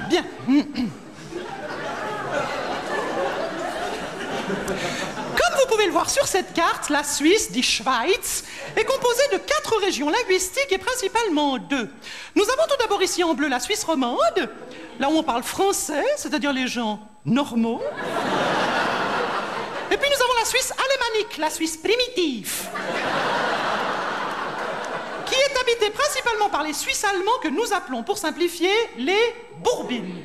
Bien. Comme vous pouvez le voir sur cette carte, la Suisse, dit Schweiz, est composée de 4 régions linguistiques et principalement 2. Nous avons tout d'abord ici en bleu la Suisse romande, là où on parle français, c'est-à-dire les gens normaux. Et puis nous avons la Suisse alémanique, la Suisse primitive, qui est habitée principalement par les Suisses allemands que nous appelons, pour simplifier, les Bourbines.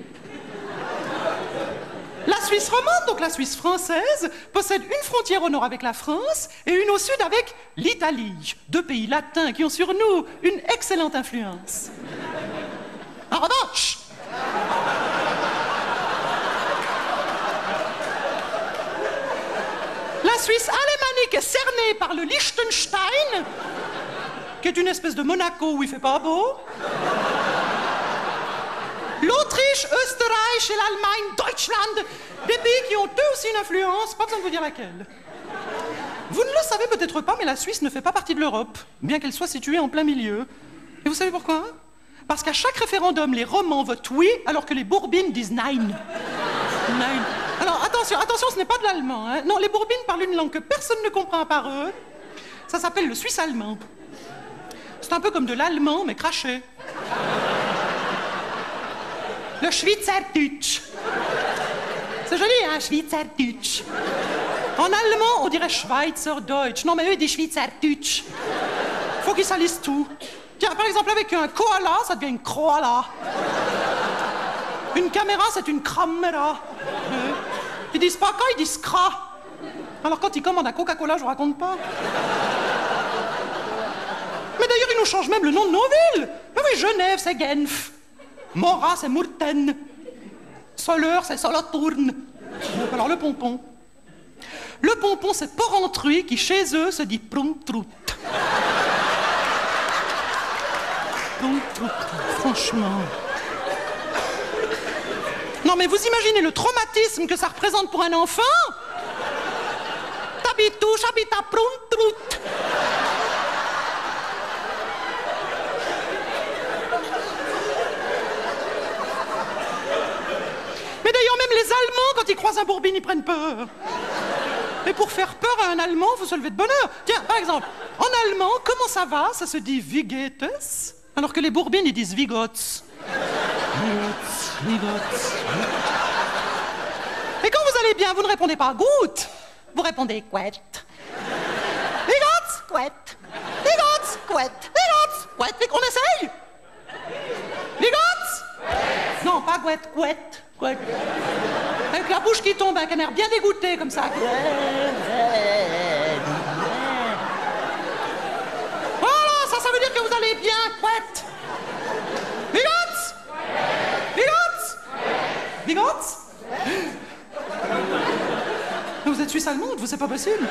La Suisse romande, donc la Suisse française, possède une frontière au nord avec la France et une au sud avec l'Italie, 2 pays latins qui ont sur nous une excellente influence. En revanche, la Suisse alémanique est cernée par le Liechtenstein, qui est une espèce de Monaco où il fait pas beau. L'Autriche, Österreich et l'Allemagne, Deutschland, des pays qui ont eux aussi une influence, pas besoin de vous dire laquelle. Vous ne le savez peut-être pas, mais la Suisse ne fait pas partie de l'Europe, bien qu'elle soit située en plein milieu. Et vous savez pourquoi? Parce qu'à chaque référendum, les Romans votent oui, alors que les Bourbines disent nein. Nein. Alors attention, ce n'est pas de l'allemand. Hein. Non, les Bourbines parlent une langue que personne ne comprend à part eux. Ça s'appelle le suisse allemand. C'est un peu comme de l'allemand, mais craché. Le Schweizerdeutsch. C'est joli, hein, Schweizerdeutsch. En allemand, on dirait Schweizerdeutsch. Non, mais eux, ils disent Schweizerdeutsch. Faut qu'ils salissent tout. Tiens, par exemple, avec un koala, ça devient une koala. Une caméra, c'est une caméra. Ils disent pas quand, ils disent cra. Alors quand ils commandent un Coca-Cola, je vous raconte pas. Mais d'ailleurs, ils nous changent même le nom de nos villes. Mais oui, Genève, c'est Genf. Mora, c'est Murten. Soleure, c'est Solothurn. Alors le pompon. Le pompon, c'est Porrentruy qui, chez eux, se dit Prumtrout. Prumtrout, franchement. Non, mais vous imaginez le traumatisme que ça représente pour un enfant? T'habites où? J'habite à Prumtrout. Mais d'ailleurs, même les Allemands, quand ils croisent un Bourbine, ils prennent peur. Mais pour faire peur à un Allemand, il faut se lever de bonne heure. Tiens, par exemple, en allemand, comment ça va? Ça se dit Wie geht es? Alors que les Bourbines, ils disent Wie geht's. Wie geht's. Et quand vous allez bien, vous ne répondez pas gut. Vous répondez quet. Wie geht's? Quet. Wie geht's? Quet. Wie geht's? Quet. On essaye? Wie geht's? Non, pas quet, quet. Quet. Avec la bouche qui tombe, un canard bien dégoûté comme ça. Voilà, ça veut dire que vous allez bien, quet. Wie geht's? Wie geht's? Wie geht's? Vous êtes suisse allemande, vous, c'est pas possible.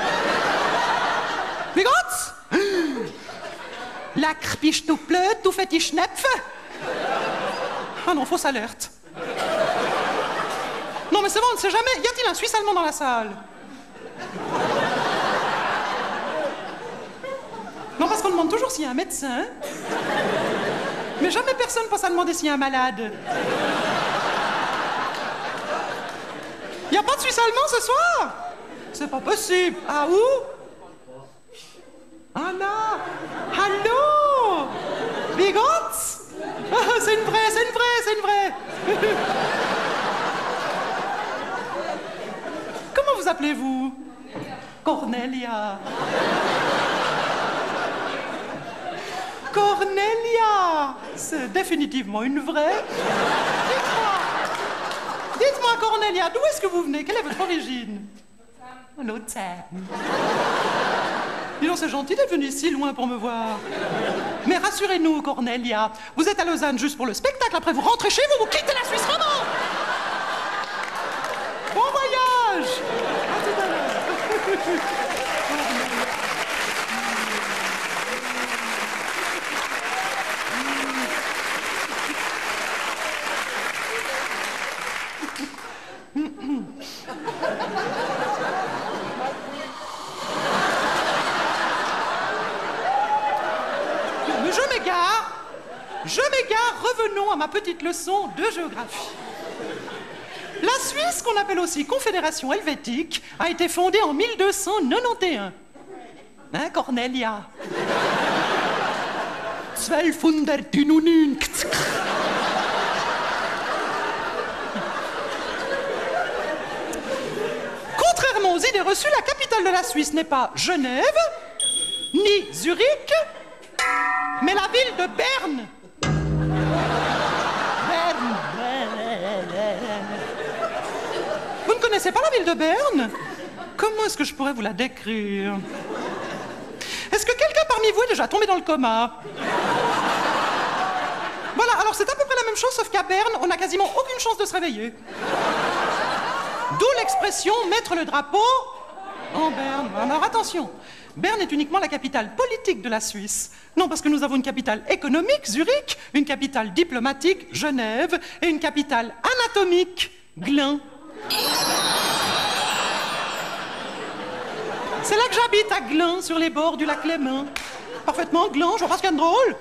Wie geht's? Lecker bist du blöd, du fette Schnepfe. Ah non, fausse alerte. Non, mais c'est bon, on ne sait jamais. Y a-t-il un Suisse allemand dans la salle? Non, parce qu'on demande toujours s'il y a un médecin. Mais jamais personne passe à demander s'il y a un malade. Y a pas de Suisse allemand ce soir? C'est pas possible. Ah, où? Ah là. Allô? Wie geht's? C'est une vraie, c'est une vraie, c'est une vraie. Comment vous appelez-vous? Cornelia. Cornelia. C'est définitivement une vraie. Dites-moi, Cornelia, d'où est-ce que vous venez? Quelle est votre origine? Luzern. Dis donc, c'est gentil d'être venu si loin pour me voir. Mais rassurez-nous, Cornelia, vous êtes à Lausanne juste pour le spectacle, après vous rentrez chez vous, vous quittez la Suisse romande. Bon voyage. À tout à l'heure. Je m'égare revenons à ma petite leçon de géographie. La Suisse, qu'on appelle aussi Confédération helvétique, a été fondée en 1291. Hein, Cornelia? 1299. Contrairement aux idées reçues, la capitale de la Suisse n'est pas Genève, ni Zurich, mais la ville de Berne. Berne. Vous ne connaissez pas la ville de Berne? Comment est-ce que je pourrais vous la décrire? Est-ce que quelqu'un parmi vous est déjà tombé dans le coma? Voilà, alors c'est à peu près la même chose, sauf qu'à Berne, on n'a quasiment aucune chance de se réveiller. D'où l'expression « mettre le drapeau en Berne ». Alors attention, Berne est uniquement la capitale politique de la Suisse. Non, parce que nous avons une capitale économique, Zurich, une capitale diplomatique, Genève, et une capitale anatomique, Glun. C'est là que j'habite, à Glun, sur les bords du lac Léman. Parfaitement Glun, je vois pas ce qu'il y a de drôle.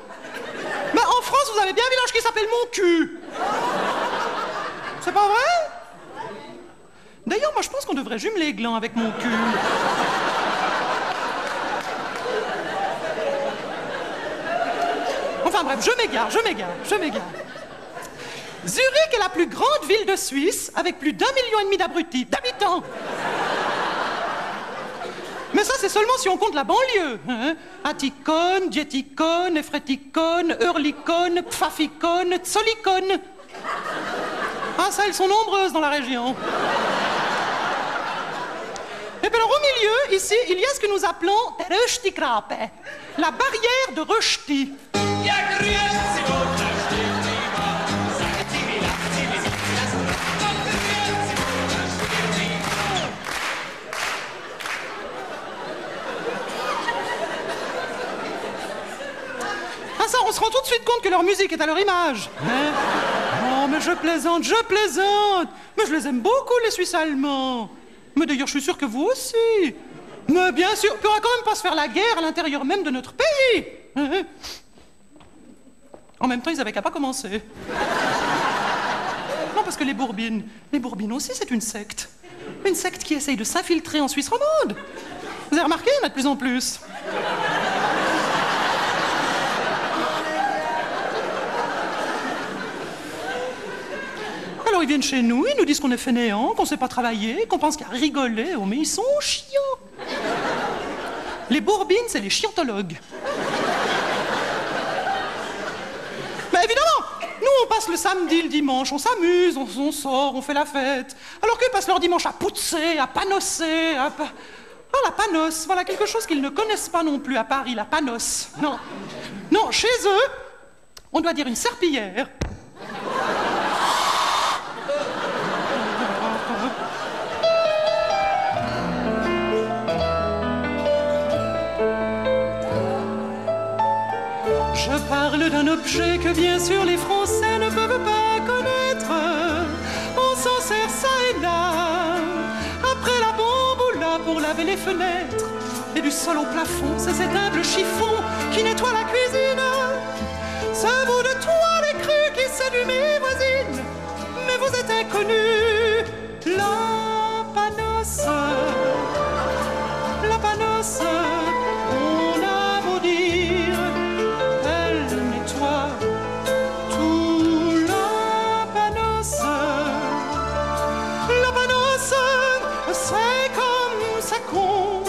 Mais en France, vous avez bien un village qui s'appelle Mon Cul. C'est pas vrai? D'ailleurs, moi, je pense qu'on devrait jumeler Glun avec Mon Cul. Enfin bref, je m'égare. Zurich est la plus grande ville de Suisse, avec plus d'1,5 million d'habitants. Mais ça, c'est seulement si on compte la banlieue. Hein? Atticon, Dietikon, Efretikon, Eurlikon, Pfafikon, Tsolikon. Ah, ça, elles sont nombreuses dans la région. Et puis alors, au milieu, ici, il y a ce que nous appelons Röstigrape, la barrière de Rösti. Ah ça, on se rend tout de suite compte que leur musique est à leur image. Hein? Non, mais je plaisante. Mais je les aime beaucoup, les Suisses allemands. Mais d'ailleurs, je suis sûr que vous aussi. Mais bien sûr, on va quand même pas se faire la guerre à l'intérieur même de notre pays. Hein? En même temps, ils avaient qu'à pas commencer. Non, parce que les Bourbines aussi, c'est une secte. Une secte qui essaye de s'infiltrer en Suisse romande. Vous avez remarqué, il y en a de plus en plus. Alors ils viennent chez nous, ils nous disent qu'on est fainéants, qu'on sait pas travailler, qu'on pense qu'à rigoler. Oh mais ils sont chiants. Les Bourbines, c'est les chiantologues. Mais évidemment, nous on passe le samedi, le dimanche, on s'amuse, on sort, on fait la fête. Alors qu'eux passent leur dimanche à poutser, à panosser, Ah, la panosse, voilà quelque chose qu'ils ne connaissent pas non plus à Paris, la panosse. Non, chez eux, on doit dire une serpillière. Je parle d'un objet que bien sûr les Français ne peuvent pas connaître. On s'en sert ça et là, après la bamboula pour laver les fenêtres. Et du sol au plafond, c'est cet humble chiffon qui nettoie la cuisine. Ce bout de toile écru qui séduit mes voisines. Mais vous êtes inconnus, la panosse, on a beau dire. C'est comme ça qu'on